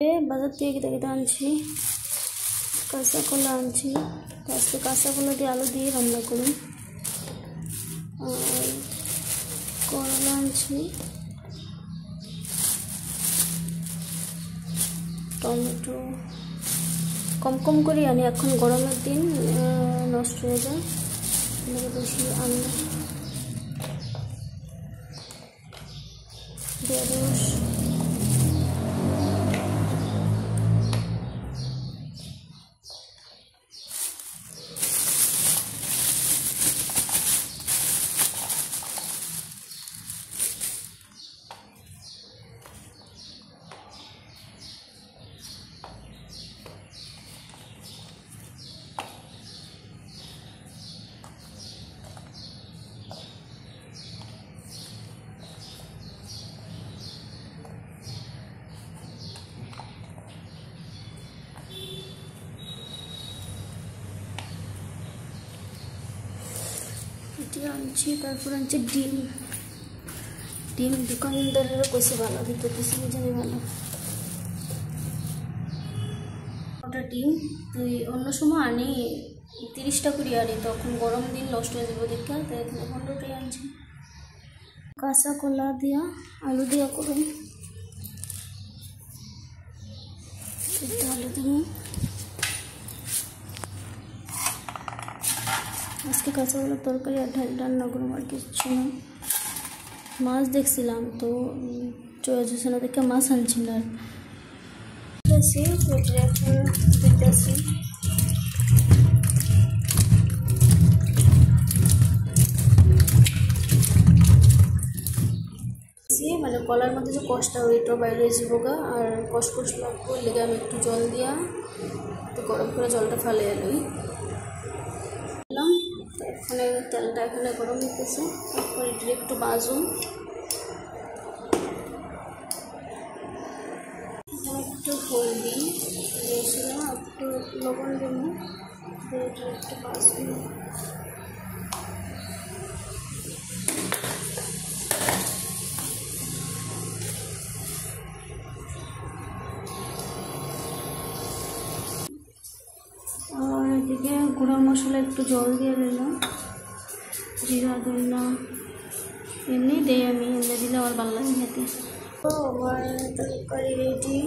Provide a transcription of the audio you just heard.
বাজার থেকে কেটে কেটে আনছি, কাঁচা কলা আনছি। আজকে কাঁচা কলা দিয়ে আলু দিয়ে রান্না করুন। আর করলা আনছি, টমেটো কম কম করে আনি, এখন গরমের দিন নষ্ট হয়ে যায়, বেশি আনি। ঢেঁড়স, আনছি। তারপর আনছি ডিম। ডিম দোকানদারেরা কইছে ভালো দিতে, কিছু জানি ভালো। ওটা ডিম তুই অন্য সময় আনি 30টা করে আনি, তখন গরম দিন নষ্ট হয়ে যাবে দেখা, তাই 15টাই আনছি। কাঁচা কলা দিয়া আলু দিয়া করুন, আলু দেবো। আজকে কাঁচা কলার তরকারি আর রান্না করুন, আর কিছু না। মাছ দেখছিলাম তো চয়েস হচ্ছে না দেখে মাছ আনছি না। এখন দিতেছি মানে কলার মধ্যে যে কষটা ওইটা বাইরে যাবোগা, আর কষকষ লাগবো লেগে আমি একটু জল দিয়া একটু গরম করে জলটা ফালে এলাম। এখানে তেলটা এখানে গরম হইতেছে, তারপর এটা একটু বাজুন, একটু হলদি দিয়েছিলাম, একটু লবণ দেবো, এটা একটু বাজুন। আর এদিকে গুঁড়া মশলা একটু জল দিয়ে দিলাম, জিরা দিলাম, এমনি দেয় আমি, এমনি দিলে আমার ভালো লাগে খেতে। তো আমার তরকারি রেডি।